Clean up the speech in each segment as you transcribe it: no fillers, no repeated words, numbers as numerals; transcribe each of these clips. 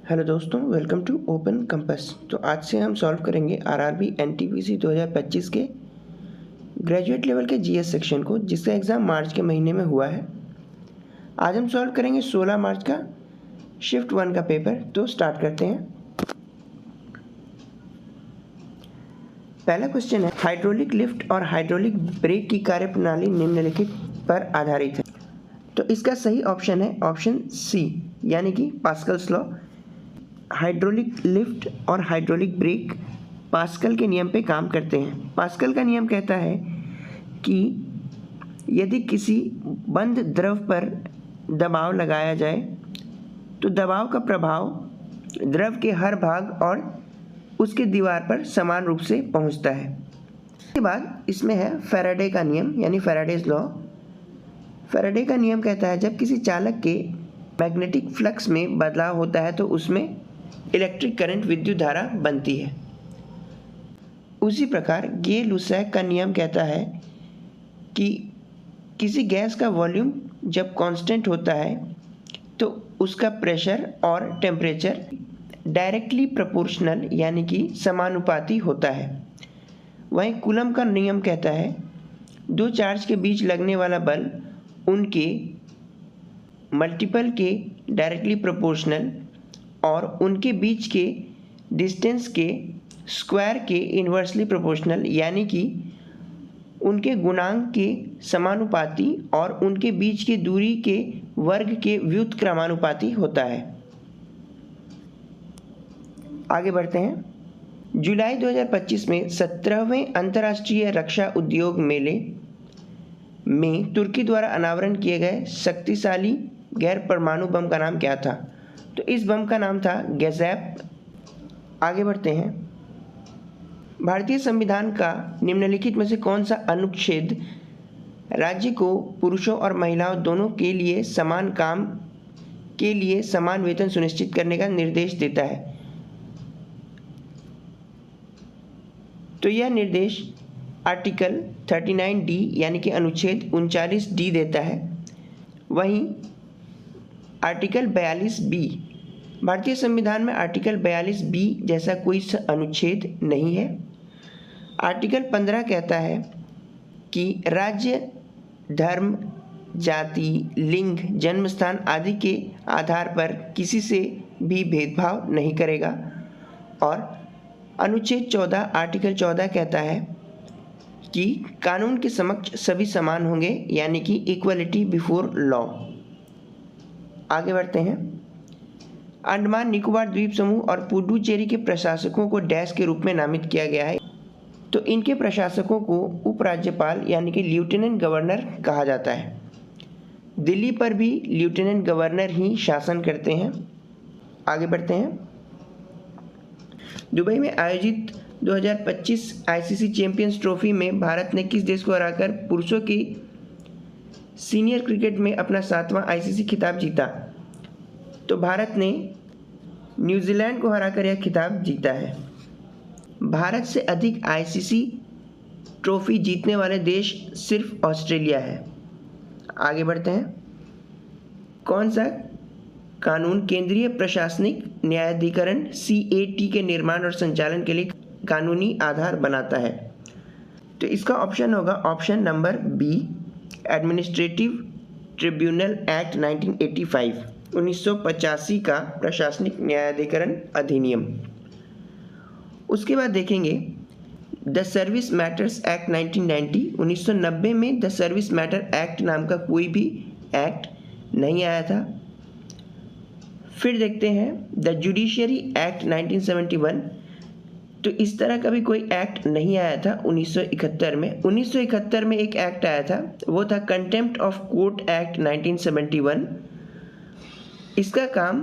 Hello दोस्तों, welcome to open compass. तो आज से हम सॉल्व करेंगे आरआरबी एनटीपीसी 2025 के ग्रेजुएट लेवल के जीएस सेक्शन को, जिसका एग्ज़ाम मार्च के महीने में हुआ है। आज हम सॉल्व करेंगे 16 मार्च का शिफ्ट 1 का पेपर। तो स्टार्ट करते हैं। पहला क्वेश्चन है, हाइड्रोलिक लिफ्ट और हाइड्रोलिक ब्रेक की कार्यप्रणाली निम्नलिखित पर आधारित है। तो इसका सही ऑप्शन है ऑप्शन सी, यानी कि पास्कल्स लॉ। हाइड्रोलिक लिफ्ट और हाइड्रोलिक ब्रेक पास्कल के नियम पे काम करते हैं। पास्कल का नियम कहता है कि यदि किसी बंद द्रव पर दबाव लगाया जाए तो दबाव का प्रभाव द्रव के हर भाग और उसके दीवार पर समान रूप से पहुंचता है। इसके बाद इसमें है फैराडे का नियम, यानी फैराडेज लॉ। फैराडे का नियम कहता है जब किसी चालक के मैग्नेटिक फ्लक्स में बदलाव होता है तो उसमें इलेक्ट्रिक करंट विद्युत धारा बनती है। उसी प्रकार गे लुसैक का नियम कहता है कि किसी गैस का वॉल्यूम जब कांस्टेंट होता है तो उसका प्रेशर और टेम्परेचर डायरेक्टली प्रोपोर्शनल, यानी कि समानुपाती होता है। वहीं कूलम का नियम कहता है दो चार्ज के बीच लगने वाला बल उनके मल्टीपल के डायरेक्टली प्रोपोर्शनल और उनके बीच के डिस्टेंस के स्क्वायर के इन्वर्सली प्रोपोर्शनल, यानी कि उनके गुणांक के समानुपाती और उनके बीच की दूरी के वर्ग के व्युत्क्रमानुपाती होता है। आगे बढ़ते हैं। जुलाई 2025 में 17वें अंतर्राष्ट्रीय रक्षा उद्योग मेले में तुर्की द्वारा अनावरण किए गए शक्तिशाली गैर परमाणु बम का नाम क्या था? तो इस बम का नाम था गैज़ैप। आगे बढ़ते हैं। भारतीय संविधान का निम्नलिखित में से कौन सा अनुच्छेद राज्य को पुरुषों और महिलाओं दोनों के लिए समान काम के लिए समान वेतन सुनिश्चित करने का निर्देश देता है? तो यह निर्देश आर्टिकल 39D यानी कि अनुच्छेद 39D देता है। वहीं आर्टिकल 42B, भारतीय संविधान में आर्टिकल 42B जैसा कोई अनुच्छेद नहीं है। आर्टिकल 15 कहता है कि राज्य धर्म, जाति, लिंग, जन्मस्थान आदि के आधार पर किसी से भी भेदभाव नहीं करेगा। और अनुच्छेद 14 आर्टिकल 14 कहता है कि कानून के समक्ष सभी समान होंगे, यानी कि इक्वलिटी बिफोर लॉ। आगे बढ़ते हैं। अंडमान निकोबार द्वीप समूह और पुडुचेरी के प्रशासकों को डैश के रूप में नामित किया गया है। तो इनके प्रशासकों को उपराज्यपाल यानी कि लेफ्टिनेंट गवर्नर कहा जाता है। दिल्ली पर भी लेफ्टिनेंट गवर्नर ही शासन करते हैं। आगे बढ़ते हैं। दुबई में आयोजित 2025 आईसीसी चैंपियंस ट्रॉफी में भारत ने किस देश को हराकर पुरुषों की सीनियर क्रिकेट में अपना 7वां आईसीसी खिताब जीता? तो भारत ने न्यूजीलैंड को हराकर यह खिताब जीता है। भारत से अधिक आईसीसी ट्रॉफी जीतने वाले देश सिर्फ ऑस्ट्रेलिया है। आगे बढ़ते हैं। कौन सा कानून केंद्रीय प्रशासनिक न्यायाधिकरण CAT के निर्माण और संचालन के लिए कानूनी आधार बनाता है? तो इसका ऑप्शन होगा option number B, administrative tribunal act 1985, 1985 का प्रशासनिक न्यायाधिकरण अधिनियम। उसके बाद देखेंगे द सर्विस मैटर्स एक्ट 1990, 1990 में द सर्विस मैटर एक्ट नाम का कोई भी एक्ट नहीं आया था। फिर देखते हैं द जुडिशरी एक्ट 1971, तो इस तरह का भी कोई एक्ट नहीं आया था 1971 में। 1971 में एक एक्ट आया था, वो था कंटेम्प्ट ऑफ कोर्ट एक्ट 1971। इसका काम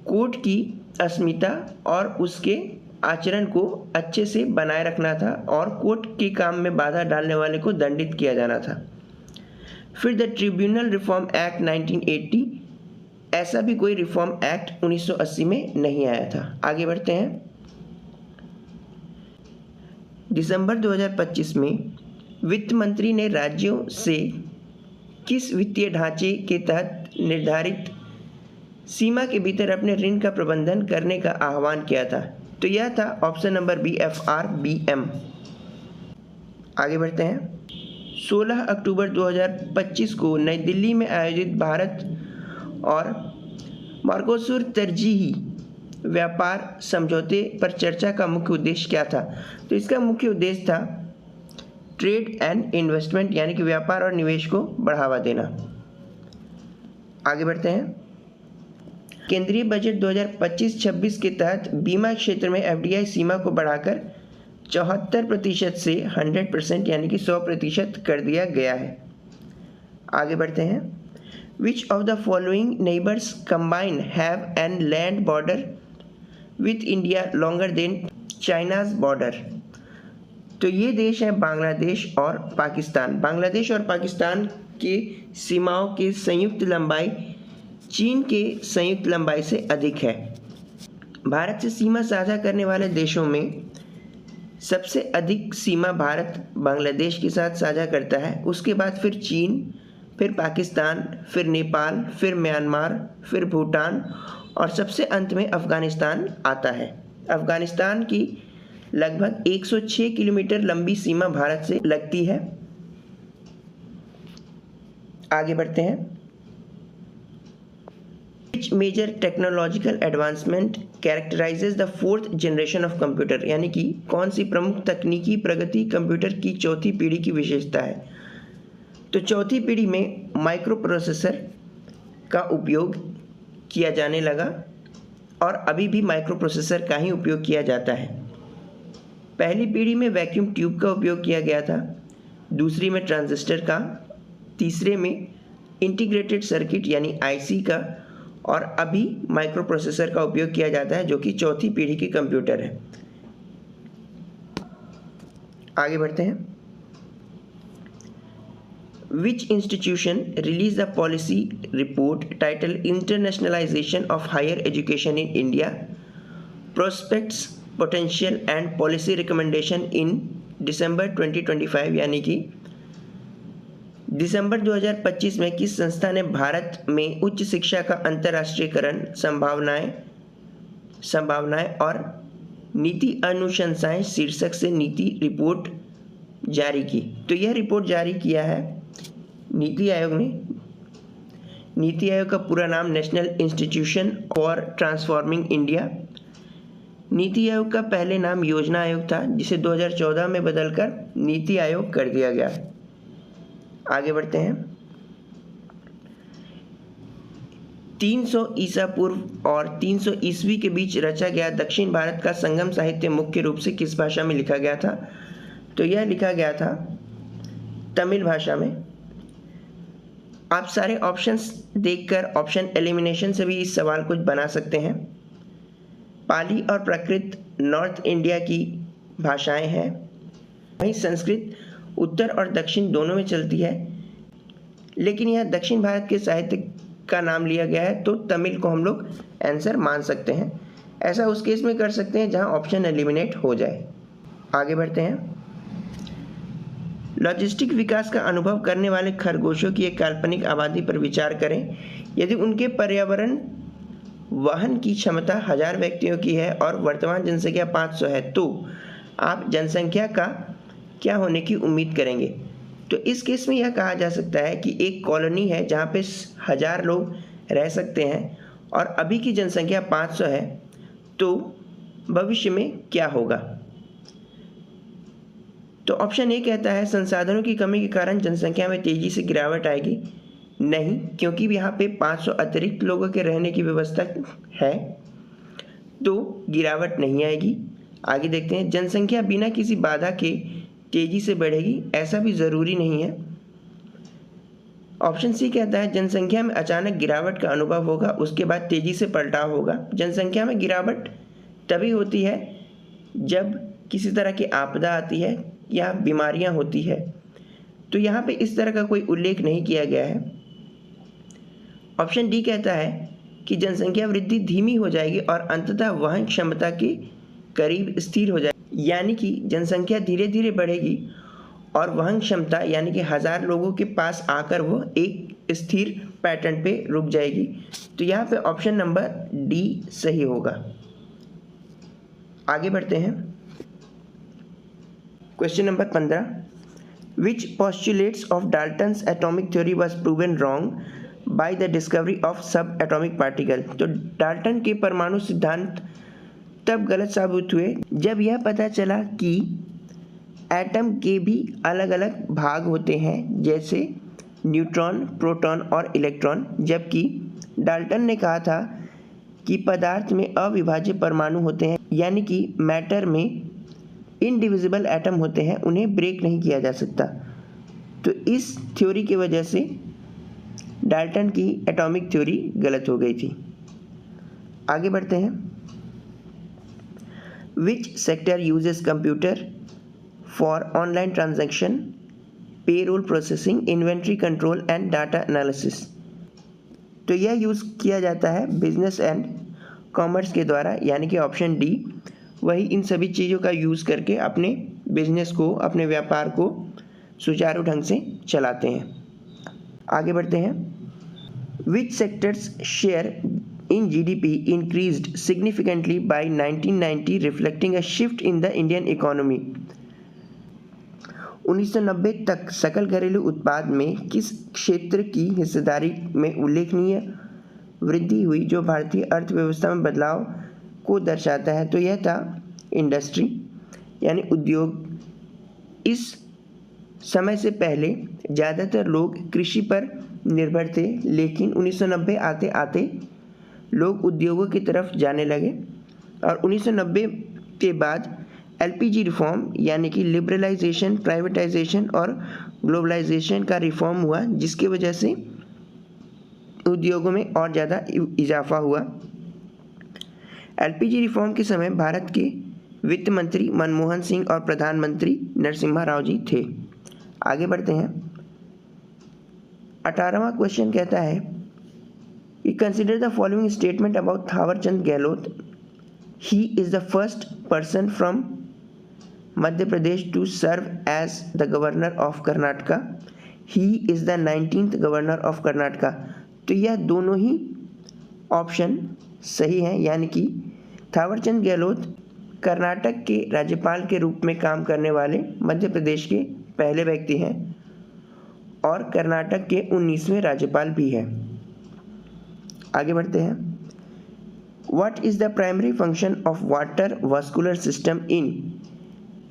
कोर्ट की अस्मिता और उसके आचरण को अच्छे से बनाए रखना था और कोर्ट के काम में बाधा डालने वाले को दंडित किया जाना था। फिर द ट्रिब्यूनल रिफॉर्म एक्ट 1980, ऐसा भी कोई रिफॉर्म एक्ट 1980 में नहीं आया था। आगे बढ़ते हैं। दिसंबर 2025 में वित्त मंत्री ने राज्यों से किस वित्तीय ढांचे के तहत निर्धारित सीमा के भीतर अपने ऋण का प्रबंधन करने का आह्वान किया था? तो यह था ऑप्शन नंबर बी, FRBM। आगे बढ़ते हैं। 16 अक्टूबर 2025 को नई दिल्ली में आयोजित भारत और मर्कोसुर तरजीही व्यापार समझौते पर चर्चा का मुख्य उद्देश्य क्या था? तो इसका मुख्य उद्देश्य था ट्रेड एंड इन्वेस्टमेंट, यानी कि व्यापार और निवेश को बढ़ावा देना। आगे बढ़ते हैं। केंद्रीय बजट 2025-26 के तहत बीमा क्षेत्र में FDI सीमा को बढ़ाकर 74% से 100% यानी कि 100% कर दिया गया है। आगे बढ़ते हैं। Which of the following neighbors combined have an land border with India longer than China's border? तो ये देश है बांग्लादेश और पाकिस्तान। बांग्लादेश और पाकिस्तान के सीमाओं की संयुक्त लंबाई चीन के संयुक्त लंबाई से अधिक है। भारत से सीमा साझा करने वाले देशों में सबसे अधिक सीमा भारत बांग्लादेश के साथ साझा करता है, उसके बाद फिर चीन, फिर पाकिस्तान, फिर नेपाल, फिर म्यांमार, फिर भूटान और सबसे अंत में अफ़गानिस्तान आता है। अफ़गानिस्तान की लगभग 106 किलोमीटर लंबी सीमा भारत से लगती है। आगे बढ़ते हैं। Which major technological advancement characterizes the fourth generation of computer? यानी कि कौन सी प्रमुख तकनीकी प्रगति कंप्यूटर की चौथी पीढ़ी की विशेषता है? तो चौथी पीढ़ी में माइक्रो प्रोसेसर का उपयोग किया जाने लगा और अभी भी माइक्रो प्रोसेसर का ही उपयोग किया जाता है। पहली पीढ़ी में वैक्यूम ट्यूब का उपयोग किया गया था, दूसरी में ट्रांजिस्टर का, तीसरे में इंटीग्रेटेड सर्किट यानी IC का और अभी माइक्रो प्रोसेसर का उपयोग किया जाता है जो कि चौथी पीढ़ी की कंप्यूटर है। आगे बढ़ते हैं। Which institution released the policy report titled Internationalization of Higher Education in India, Prospects, Potential and Policy Recommendation in December 2025? यानी कि दिसंबर 2025 में किस संस्था ने भारत में उच्च शिक्षा का अंतर्राष्ट्रीयकरण, संभावनाएं और नीति अनुशंसाएं शीर्षक से नीति रिपोर्ट जारी की? तो यह रिपोर्ट जारी किया है नीति आयोग ने। नीति आयोग का पूरा नाम national institution for transforming India. NITI Aayog का पहले नाम योजना आयोग था, जिसे 2014 में बदलकर नीति आयोग कर दिया गया। आगे बढ़ते हैं। 300 ईसा पूर्व और 300 ईस्वी के बीच रचा गया दक्षिण भारत का संगम साहित्य मुख्य रूप से किस भाषा में लिखा गया था? तो यह लिखा गया था तमिल भाषा में। आप सारे ऑप्शंस देखकर ऑप्शन एलिमिनेशन से भी इस सवाल को बना सकते हैं। पाली और प्राकृत नॉर्थ इंडिया की भाषाएं हैं, वहीं संस्कृत उत्तर और दक्षिण दोनों में चलती है, लेकिन यह दक्षिण भारत के साहित्य का नाम लिया गया है तो तमिल को हम लोग आंसर मान सकते हैं। ऐसा उस केस में कर सकते हैं जहां ऑप्शन एलिमिनेट हो जाए। आगे बढ़ते हैं। लॉजिस्टिक विकास का अनुभव करने वाले खरगोशों की एक काल्पनिक आबादी पर विचार करें। यदि उनके पर्यावरण वहन की क्षमता 1000 व्यक्तियों की है और वर्तमान जनसंख्या 500 है, तो आप जनसंख्या का क्या होने की उम्मीद करेंगे? तो इस केस में यह कहा जा सकता है कि एक कॉलोनी है जहाँ पे 1000 लोग रह सकते हैं और अभी की जनसंख्या 500 है, तो भविष्य में क्या होगा? तो ऑप्शन ए कहता है संसाधनों की कमी के कारण जनसंख्या में तेजी से गिरावट आएगी। नहीं, क्योंकि यहाँ पे 500 अतिरिक्त लोगों के रहने की व्यवस्था है, तो गिरावट नहीं आएगी। आगे देखते हैं। जनसंख्या बिना किसी बाधा के तेजी से बढ़ेगी, ऐसा भी ज़रूरी नहीं है। ऑप्शन सी कहता है जनसंख्या में अचानक गिरावट का अनुभव होगा, उसके बाद तेजी से पलटाव होगा। जनसंख्या में गिरावट तभी होती है जब किसी तरह की आपदा आती है या बीमारियां होती है, तो यहाँ पे इस तरह का कोई उल्लेख नहीं किया गया है। ऑप्शन डी कहता है कि जनसंख्या वृद्धि धीमी हो जाएगी और अंततः वहन क्षमता के करीब स्थिर हो जाएगी, यानी कि जनसंख्या धीरे धीरे बढ़ेगी और वहन क्षमता यानी कि 1000 लोगों के पास आकर वो एक स्थिर पैटर्न पे रुक जाएगी। तो यहाँ पे ऑप्शन नंबर डी सही होगा। आगे बढ़ते हैं। Question number 15, which postulates of Dalton's atomic theory was proven wrong by the discovery of सब एटॉमिक पार्टिकल। तो डाल्टन के परमाणु सिद्धांत तब गलत साबित हुए जब यह पता चला कि एटम के भी अलग अलग भाग होते हैं, जैसे न्यूट्रॉन, प्रोटॉन और इलेक्ट्रॉन, जबकि डाल्टन ने कहा था कि पदार्थ में अविभाज्य परमाणु होते हैं, यानी कि मैटर में इनडिविजिबल एटम होते हैं, उन्हें ब्रेक नहीं किया जा सकता। तो इस थ्योरी की वजह से डाल्टन की एटॉमिक थ्योरी गलत हो गई थी। आगे बढ़ते हैं। Which sector uses computer for online transaction, payroll processing, inventory control and data analysis. तो यह यूज़ किया जाता है बिजनेस एंड कॉमर्स के द्वारा, यानी कि ऑप्शन डी, वही इन सभी चीज़ों का यूज़ करके अपने बिजनेस को, अपने व्यापार को सुचारू ढंग से चलाते हैं। आगे बढ़ते हैं। Which sectors share in GDP increased significantly by 1990 reflecting a shift in the Indian economy. 1990 तक सकल घरेलू उत्पाद में किस क्षेत्र की हिस्सेदारी में उल्लेखनीय वृद्धि हुई जो भारतीय अर्थव्यवस्था में बदलाव को दर्शाता है। तो यह था इंडस्ट्री, यानी उद्योग। इस समय से पहले ज़्यादातर लोग कृषि पर निर्भर थे, लेकिन 1990 आते आते लोग उद्योगों की तरफ जाने लगे और 1990 के बाद एलपीजी रिफॉर्म, यानी कि लिबरलाइजेशन, प्राइवेटाइजेशन और ग्लोबलाइजेशन का रिफॉर्म हुआ, जिसकी वजह से उद्योगों में और ज़्यादा इजाफा हुआ। एलपीजी रिफॉर्म के समय भारत के वित्त मंत्री मनमोहन सिंह और प्रधानमंत्री नरसिम्हा राव जी थे। आगे बढ़ते हैं। 18वां क्वेश्चन कहता है कि consider the following statement about Thaawarchand Gehlot. He is the first person from Madhya Pradesh to serve as the governor of Karnataka. He is the 19th governor of Karnataka. तो यह दोनों ही ऑप्शन सही हैं, यानी कि थावरचंद गहलोत कर्नाटक के राज्यपाल के रूप में काम करने वाले मध्य प्रदेश के पहले व्यक्ति हैं और कर्नाटक के 19वें राज्यपाल भी हैं। आगे बढ़ते हैं। What is the primary function of water vascular system in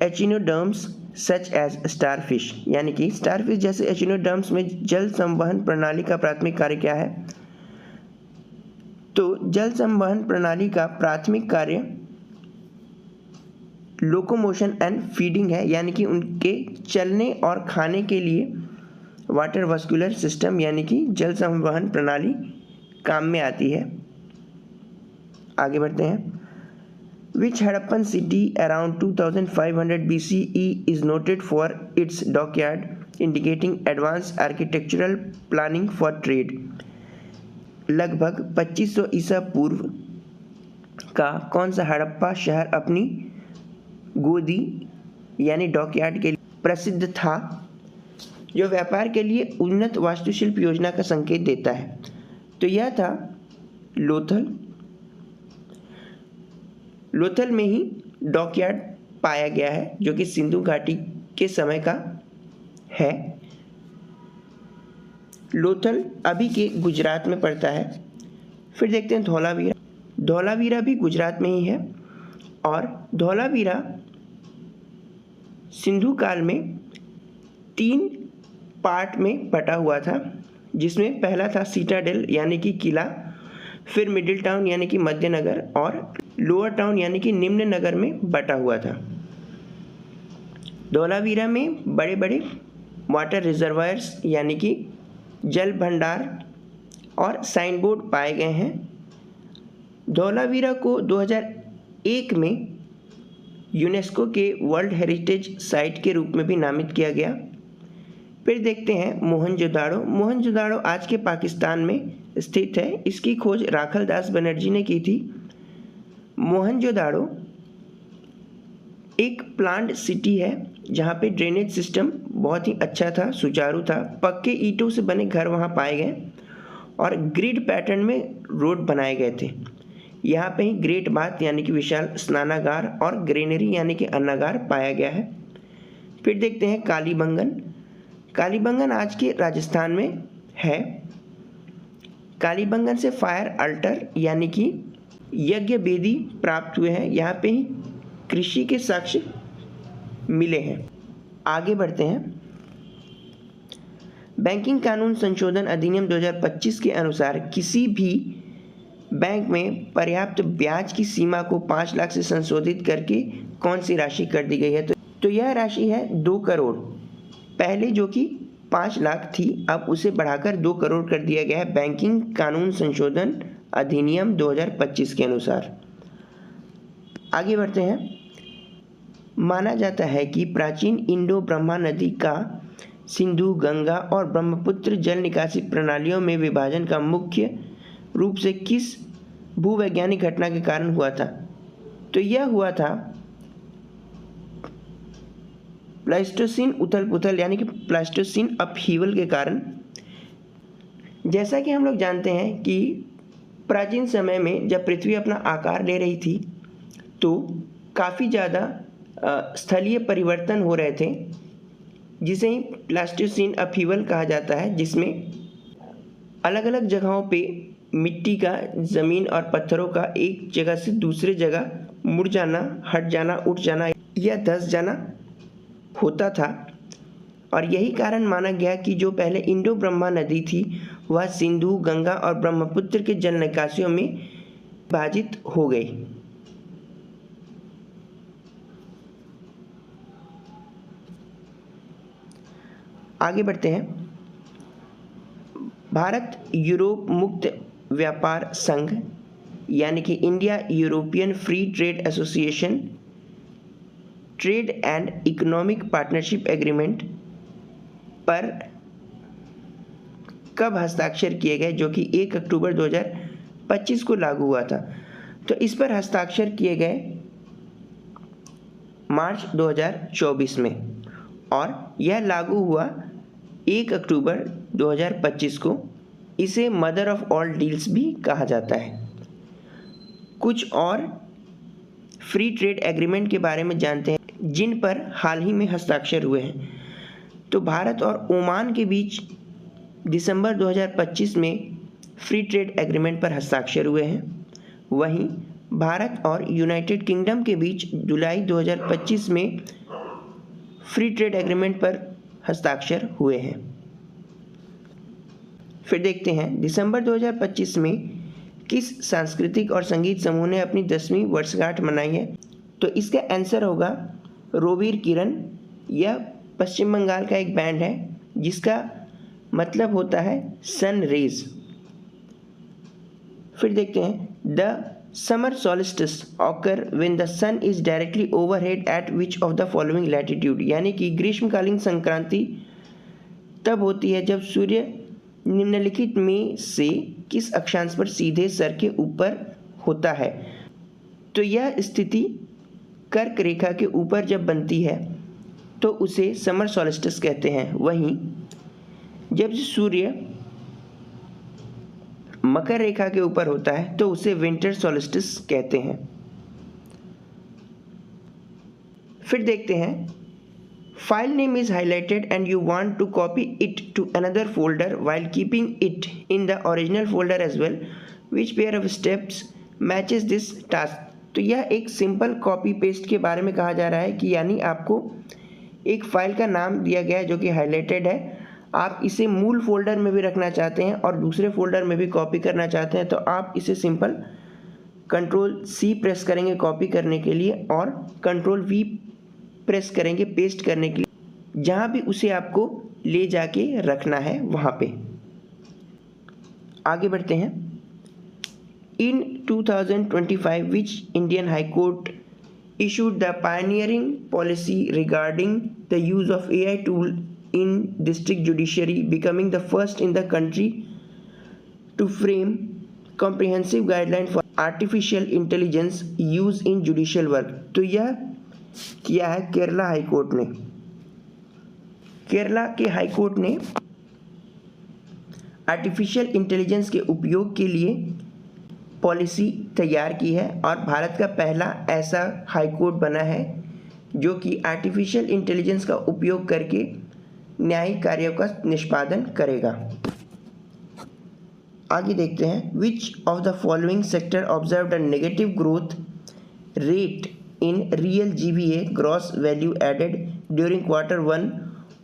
echinoderms such as starfish. यानी कि स्टारफिश जैसे एचिनोडर्म्स में जल संवहन प्रणाली का प्राथमिक कार्य क्या है। तो जल संवहन प्रणाली का प्राथमिक कार्य लोकोमोशन एंड फीडिंग है, यानी कि उनके चलने और खाने के लिए वाटर वास्कुलर सिस्टम, यानी कि जल संवहन प्रणाली काम में आती है। आगे बढ़ते हैं। Which Harappan city around 2500 BCE is noted for its dockyard, indicating advanced architectural planning for trade? लगभग 2500 ईसा पूर्व का कौन सा हड़प्पा शहर अपनी गोदी यानी डॉकयार्ड के लिए प्रसिद्ध था, जो व्यापार के लिए उन्नत वास्तुशिल्प योजना का संकेत देता है। तो यह था लोथल। लोथल में ही डॉकयार्ड पाया गया है, जो कि सिंधु घाटी के समय का है। लोथल अभी के गुजरात में पड़ता है। फिर देखते हैं धौलावीरा। धौलावीरा भी गुजरात में ही है और धौलावीरा सिंधु काल में 3 पार्ट में बटा हुआ था, जिसमें पहला था सीटाडेल यानी कि किला, फिर मिडिल टाउन यानी कि मध्य नगर और लोअर टाउन यानी कि निम्न नगर में बटा हुआ था। धौलावीरा में बड़े बड़े वाटर रिजर्वायर्स यानी कि जल भंडार और साइन बोर्ड पाए गए हैं। धौलावीरा को 2001 में यूनेस्को के वर्ल्ड हेरिटेज साइट के रूप में भी नामित किया गया। फिर देखते हैं मोहनजोदाड़ो। मोहनजोदाड़ो आज के पाकिस्तान में स्थित है। इसकी खोज राखलदास बनर्जी ने की थी। मोहनजोदाड़ो एक प्लान्ड सिटी है जहाँ पे ड्रेनेज सिस्टम बहुत ही अच्छा था, सुचारू था। पक्के ईंटों से बने घर वहाँ पाए गए और ग्रिड पैटर्न में रोड बनाए गए थे। यहाँ पे ही ग्रेट बाथ यानी कि विशाल स्नानागार और ग्रेनरी यानी कि अन्नागार पाया गया है। फिर देखते हैं कालीबंगन। कालीबंगन आज के राजस्थान में है। कालीबंगन से फायर अल्टर यानी कि यज्ञ वेदी प्राप्त हुए हैं। यहाँ पे ही कृषि के साक्ष्य मिले हैं। आगे बढ़ते हैं। बैंकिंग कानून संशोधन अधिनियम 2025 के अनुसार किसी भी बैंक में पर्याप्त ब्याज की सीमा को 5 लाख से संशोधित करके कौन सी राशि कर दी गई है? तो यह राशि है 2 करोड़। पहले जो कि 5 लाख थी, अब उसे बढ़ाकर 2 करोड़ कर दिया गया है बैंकिंग कानून संशोधन अधिनियम 2025 के अनुसार। आगे बढ़ते हैं। माना जाता है कि प्राचीन इंडो ब्रह्मा नदी का सिंधु, गंगा और ब्रह्मपुत्र जल निकासी प्रणालियों में विभाजन का मुख्य रूप से किस भूवैज्ञानिक घटना के कारण हुआ था? तो यह हुआ था प्लास्टोसीन उथल पुथल यानी कि प्लास्टोसीन अपहीवल के कारण। जैसा कि हम लोग जानते हैं कि प्राचीन समय में जब पृथ्वी अपना आकार ले रही थी तो काफ़ी ज़्यादा स्थलीय परिवर्तन हो रहे थे, जिसे ही प्लास्टोसीन अपहीवल कहा जाता है, जिसमें अलग अलग जगहों पे मिट्टी का, ज़मीन और पत्थरों का एक जगह से दूसरे जगह मुड़ जाना, हट जाना, उठ जाना या धंस जाना होता था। और यही कारण माना गया कि जो पहले इंडो ब्रह्मा नदी थी वह सिंधु, गंगा और ब्रह्मपुत्र के जल निकासियों में विभाजित हो गई। आगे बढ़ते हैं। भारत यूरोप मुक्त व्यापार संघ यानी कि India European free trade association trade and economic partnership agreement पर कब हस्ताक्षर किए गए, जो कि 1 अक्टूबर 2025 को लागू हुआ था? तो इस पर हस्ताक्षर किए गए मार्च 2024 में और यह लागू हुआ 1 अक्टूबर 2025 को। इसे मदर ऑफ ऑल डील्स भी कहा जाता है। कुछ और फ्री ट्रेड एग्रीमेंट के बारे में जानते हैं जिन पर हाल ही में हस्ताक्षर हुए हैं। तो भारत और ओमान के बीच दिसंबर 2025 में फ्री ट्रेड एग्रीमेंट पर हस्ताक्षर हुए हैं। वहीं भारत और यूनाइटेड किंगडम के बीच जुलाई 2025 में फ्री ट्रेड एग्रीमेंट पर हस्ताक्षर हुए हैं। फिर देखते हैं दिसंबर 2025 में किस सांस्कृतिक और संगीत समूह ने अपनी 10वीं वर्षगांठ मनाई है? तो इसका आंसर होगा रोवीर किरण। यह पश्चिम बंगाल का एक बैंड है जिसका मतलब होता है सन रेज। फिर देखते हैं the summer solstice occur when the sun is directly overhead at which of the following latitude, यानी कि ग्रीष्मकालीन संक्रांति तब होती है जब सूर्य निम्नलिखित में से किस अक्षांश पर सीधे सर के ऊपर होता है? तो यह स्थिति कर्क रेखा के ऊपर जब बनती है तो उसे समर सॉलिस्टिस कहते हैं। वहीं जब सूर्य मकर रेखा के ऊपर होता है तो उसे विंटर सॉलिस्टिस कहते हैं। फिर देखते हैं file name is highlighted and you want to copy it to another folder while keeping it in the original folder as well, which pair of steps matches this task? तो यह एक simple copy paste के बारे में कहा जा रहा है कि यानी आपको एक फाइल का नाम दिया गया है जो कि हाईलाइटेड है, आप इसे मूल फोल्डर में भी रखना चाहते हैं और दूसरे फोल्डर में भी कॉपी करना चाहते हैं तो आप इसे सिंपल Ctrl+C प्रेस करेंगे कॉपी करने के लिए और Ctrl+V प्रेस करेंगे पेस्ट करने के लिए, जहाँ भी उसे आपको ले जाके रखना है वहाँ पे। आगे बढ़ते हैं। इन 2025 which Indian High Court issued the pioneering policy regarding the use of AI tool in district judiciary, becoming the first in the country to frame comprehensive guideline for artificial intelligence use in judicial work? तो यह किया है Kerala high court ने। केरला के high court ने artificial intelligence के उपयोग के लिए पॉलिसी तैयार की है और भारत का पहला ऐसा हाई कोर्ट बना है जो कि आर्टिफिशियल इंटेलिजेंस का उपयोग करके न्यायिक कार्यों का निष्पादन करेगा। आगे देखते हैं, which of the following sector observed a negative growth rate in real GVA gross value added during Q1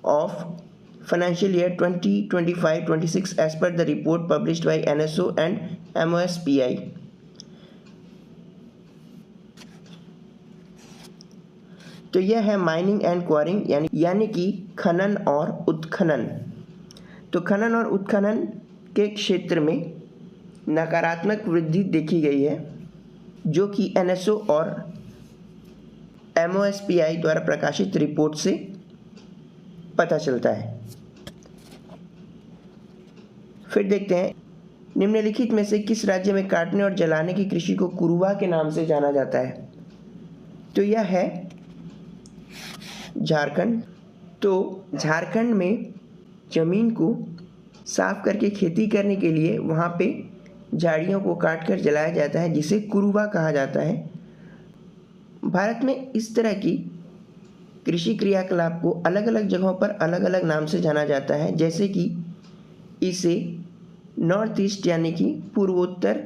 of financial year 2025-26 as per the report published by NSO and MOSPI। तो यह है माइनिंग एंड क्वारिंग यानी कि खनन और उत्खनन। तो खनन और उत्खनन के क्षेत्र में नकारात्मक वृद्धि देखी गई है जो कि NSO और MOSPI द्वारा प्रकाशित रिपोर्ट से पता चलता है। फिर देखते हैं, निम्नलिखित में से किस राज्य में काटने और जलाने की कृषि को कुरुवा के नाम से जाना जाता है? तो यह है झारखंड। तो झारखंड में ज़मीन को साफ करके खेती करने के लिए वहाँ पे झाड़ियों को काटकर जलाया जाता है जिसे कुरुवा कहा जाता है। भारत में इस तरह की कृषि क्रियाकलाप को अलग अलग जगहों पर अलग अलग नाम से जाना जाता है, जैसे कि इसे नॉर्थ ईस्ट यानी कि पूर्वोत्तर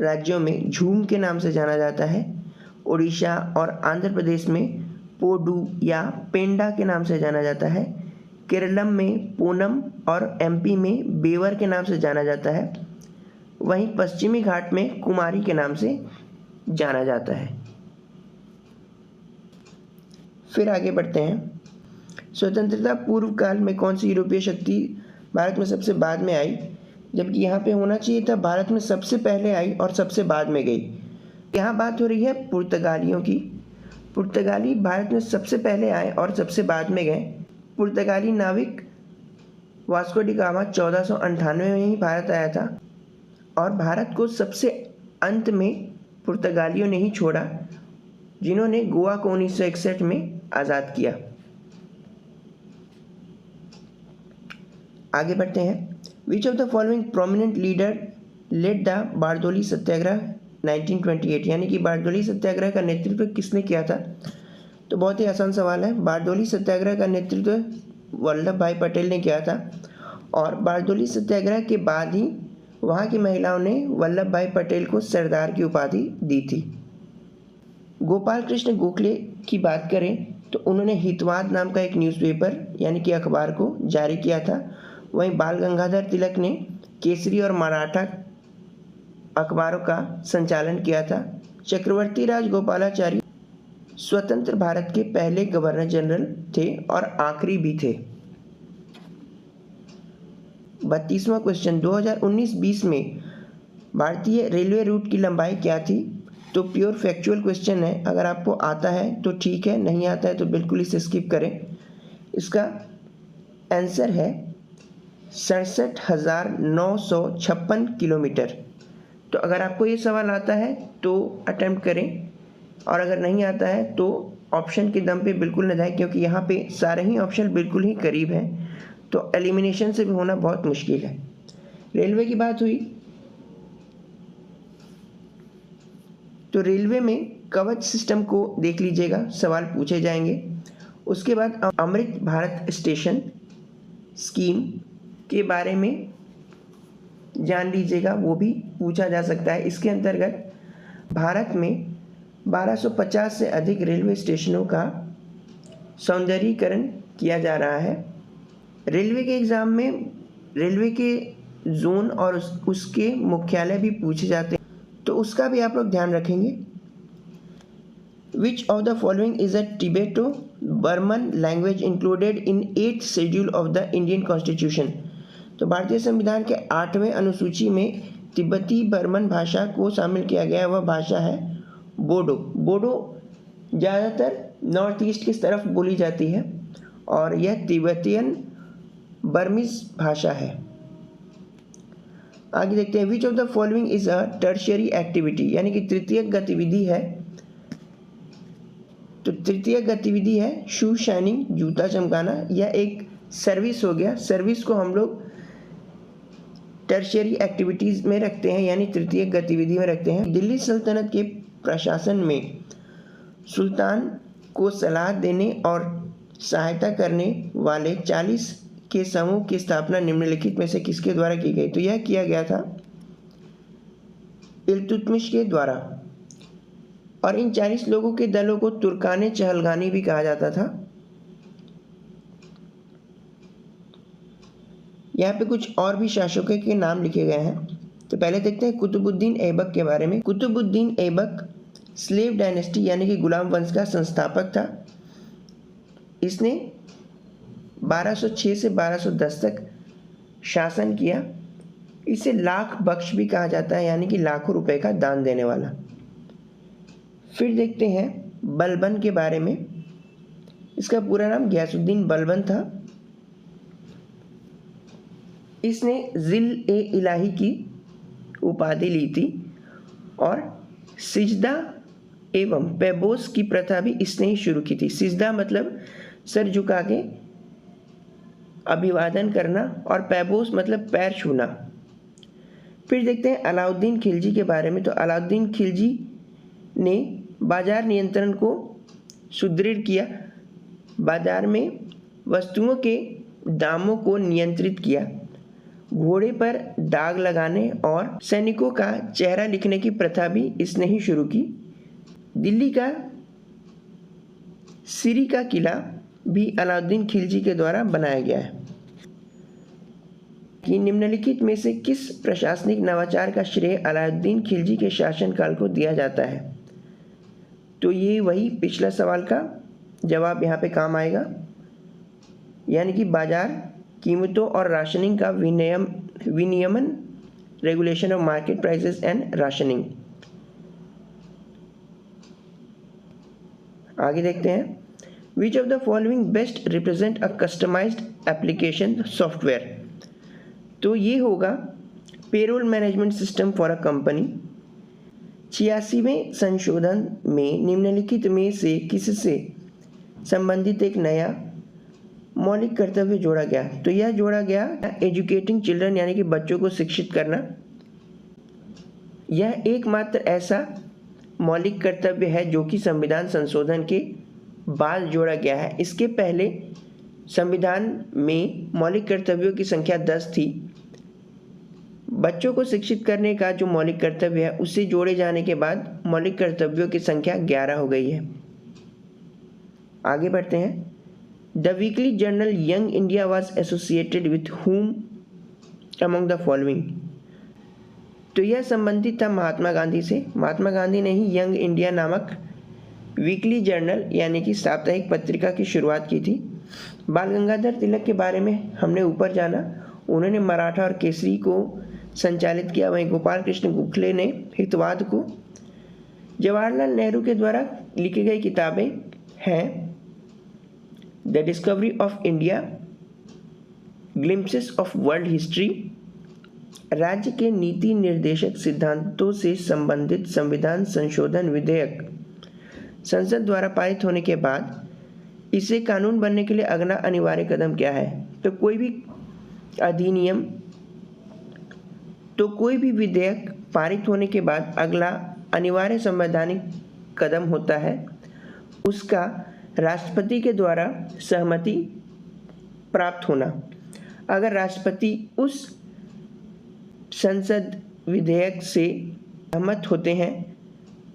राज्यों में झूम के नाम से जाना जाता है। उड़ीसा और आंध्र प्रदेश में पोडू या पेंडा के नाम से जाना जाता है। केरलम में पूनम और MP में बेवर के नाम से जाना जाता है। वहीं पश्चिमी घाट में कुमारी के नाम से जाना जाता है। फिर आगे बढ़ते हैं, स्वतंत्रता पूर्व काल में कौन सी यूरोपीय शक्ति भारत में सबसे बाद में आई, जबकि यहाँ पे होना चाहिए था भारत में सबसे पहले आई और सबसे बाद में गई। यहाँ बात हो रही है पुर्तगालियों की। पुर्तगाली भारत में सबसे पहले आए और सबसे बाद में गए। पुर्तगाली नाविक वास्को डी गामा 1498 में ही भारत आया था और भारत को सबसे अंत में पुर्तगालियों ने ही छोड़ा, जिन्होंने गोवा को 1961 में आज़ाद किया। आगे बढ़ते हैं, which of the following prominent leader led the Bardoli Satyagraha 1928, यानी कि बारदोली सत्याग्रह का नेतृत्व किसने किया था? तो बहुत ही आसान सवाल है। बारदोली सत्याग्रह का नेतृत्व वल्लभ भाई पटेल ने किया था और बारदोली सत्याग्रह के बाद ही वहाँ की महिलाओं ने वल्लभ भाई पटेल को सरदार की उपाधि दी थी। गोपाल कृष्ण गोखले की बात करें तो उन्होंने हितवाद नाम का एक न्यूज़पेपर यानी कि अखबार को जारी किया था। वहीं बाल गंगाधर तिलक ने केसरी और मराठा अखबारों का संचालन किया था। चक्रवर्ती राज गोपालाचारी स्वतंत्र भारत के पहले गवर्नर जनरल थे और आखिरी भी थे। 32वां क्वेश्चन, 2019-20 में भारतीय रेलवे रूट की लंबाई क्या थी? तो प्योर फैक्चुअल क्वेश्चन है, अगर आपको आता है तो ठीक है, नहीं आता है तो बिल्कुल इसे स्किप करें। इसका आंसर है 67,956 किलोमीटर। तो अगर आपको ये सवाल आता है तो अटेम्प्ट करें और अगर नहीं आता है तो ऑप्शन के दम पे बिल्कुल न जाए, क्योंकि यहाँ पे सारे ही ऑप्शन बिल्कुल ही करीब हैं, तो एलिमिनेशन से भी होना बहुत मुश्किल है। रेलवे की बात हुई तो रेलवे में कवच सिस्टम को देख लीजिएगा, सवाल पूछे जाएंगे। उसके बाद अमृत भारत स्टेशन स्कीम के बारे में जान लीजिएगा, वो भी पूछा जा सकता है। इसके अंतर्गत भारत में 1250 से अधिक रेलवे स्टेशनों का सौंदर्यीकरण किया जा रहा है। रेलवे के एग्ज़ाम में रेलवे के जोन और उसके मुख्यालय भी पूछे जाते हैं, तो उसका भी आप लोग ध्यान रखेंगे। Which of the following is a Tibeto Burman language included in 8th schedule of the Indian constitution? तो भारतीय संविधान के 8वें अनुसूची में तिब्बती बर्मन भाषा को शामिल किया गया है। वह भाषा है बोडो। बोडो ज़्यादातर नॉर्थ ईस्ट की तरफ बोली जाती है और यह तिब्बतियन बर्मीज भाषा है। आगे देखते हैं, which of the following is a tertiary activity, यानी कि तृतीयक गतिविधि है तो तृतीय गतिविधि है शू शाइनिंग, जूता चमकाना। यह एक सर्विस हो गया। सर्विस को हम लोग टर्शियरी एक्टिविटीज़ में रखते हैं, यानी तृतीय गतिविधि में रखते हैं। दिल्ली सल्तनत के प्रशासन में सुल्तान को सलाह देने और सहायता करने वाले 40 के समूह की स्थापना निम्नलिखित में से किसके द्वारा की गई? तो यह किया गया था इल्तुतमिश के द्वारा। और इन 40 लोगों के दलों को तुर्काने चहलगानी भी कहा जाता था। यहाँ पे कुछ और भी शासकों के नाम लिखे गए हैं। तो पहले देखते हैं कुतुबुद्दीन ऐबक के बारे में। कुतुबुद्दीन ऐबक स्लेव डायनेस्टी यानी कि गुलाम वंश का संस्थापक था। इसने 1206 से 1210 तक शासन किया। इसे लाख बख्श भी कहा जाता है, यानी कि लाखों रुपए का दान देने वाला। फिर देखते हैं बलबन के बारे में। इसका पूरा नाम गयासुद्दीन बलबन था। इसने जिल-ए-इलाही की उपाधि ली थी और सिजदा एवं पैबोस की प्रथा भी इसने ही शुरू की थी। सिजदा मतलब सर झुका के अभिवादन करना और पैबोस मतलब पैर छूना। फिर देखते हैं अलाउद्दीन खिलजी के बारे में। तो अलाउद्दीन खिलजी ने बाजार नियंत्रण को सुदृढ़ किया, बाजार में वस्तुओं के दामों को नियंत्रित किया, घोड़े पर दाग लगाने और सैनिकों का चेहरा लिखने की प्रथा भी इसने ही शुरू की। दिल्ली का सिरी का किला भी अलाउद्दीन खिलजी के द्वारा बनाया गया है। कि निम्नलिखित में से किस प्रशासनिक नवाचार का श्रेय अलाउद्दीन खिलजी के शासनकाल को दिया जाता है? तो ये वही पिछला सवाल का जवाब यहाँ पे काम आएगा, यानी कि बाजार कीमतों और राशनिंग का विनियमन, regulation of market prices and rationing. आगे देखते हैं which of the following best represent a customized application software? तो ये होगा payroll management system for a company. 86वें संशोधन में निम्नलिखित में से किससे संबंधित एक नया मौलिक कर्तव्य जोड़ा गया? तो यह जोड़ा गया एजुकेटिंग चिल्ड्रन, यानी कि बच्चों को शिक्षित करना। यह एकमात्र ऐसा मौलिक कर्तव्य है जो कि संविधान संशोधन के बाद जोड़ा गया है। इसके पहले संविधान में मौलिक कर्तव्यों की संख्या 10 थी। बच्चों को शिक्षित करने का जो मौलिक कर्तव्य है उसे जोड़े जाने के बाद मौलिक कर्तव्यों की संख्या 11 हो गई है। आगे बढ़ते हैं। The weekly journal young India was associated with whom among the following? तो यह संबंधित था महात्मा गांधी से। महात्मा गांधी ने ही यंग इंडिया नामक वीकली जर्नल यानी कि साप्ताहिक पत्रिका की शुरुआत की थी। बाल गंगाधर तिलक के बारे में हमने ऊपर जाना। उन्होंने मराठा और केसरी को संचालित किया। वहीं गोपाल कृष्ण गोखले ने हितवाद को। जवाहरलाल नेहरू के द्वारा लिखी गई किताबें हैं the discovery of India, glimpses of world history, राज्य के नीति निर्देशक सिद्धांतों से संबंधित संविधान संशोधन विधेयक संसद द्वारा पारित होने के बाद इसे कानून बनने के लिए अगला अनिवार्य कदम क्या है? तो कोई भी अधिनियम, तो कोई भी विधेयक पारित होने के बाद अगला अनिवार्य संवैधानिक कदम होता है उसका राष्ट्रपति के द्वारा सहमति प्राप्त होना। अगर राष्ट्रपति उस संसद विधेयक से सहमत होते हैं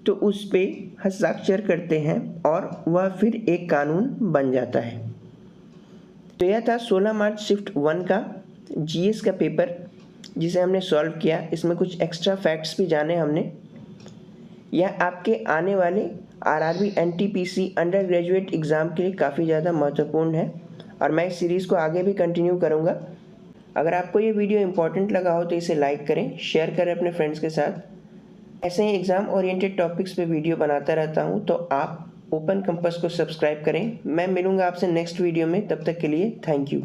तो उस पे हस्ताक्षर करते हैं और वह फिर एक कानून बन जाता है। तो यह था 16 मार्च शिफ्ट 1 का जीएस का पेपर जिसे हमने सॉल्व किया। इसमें कुछ एक्स्ट्रा फैक्ट्स भी जाने हमने। यह आपके आने वाले RRB NTPC under graduate exam के लिए काफ़ी ज़्यादा महत्वपूर्ण है और मैं इस सीरीज़ को आगे भी कंटिन्यू करूँगा। अगर आपको ये वीडियो इंपॉर्टेंट लगा हो तो इसे लाइक करें, शेयर करें अपने फ्रेंड्स के साथ। ऐसे ही एग्ज़ाम ओरिएंटेड टॉपिक्स पे वीडियो बनाता रहता हूँ, तो आप ओपन कंपास को सब्सक्राइब करें। मैं मिलूँगा आपसे नेक्स्ट वीडियो में, तब तक के लिए थैंक यू।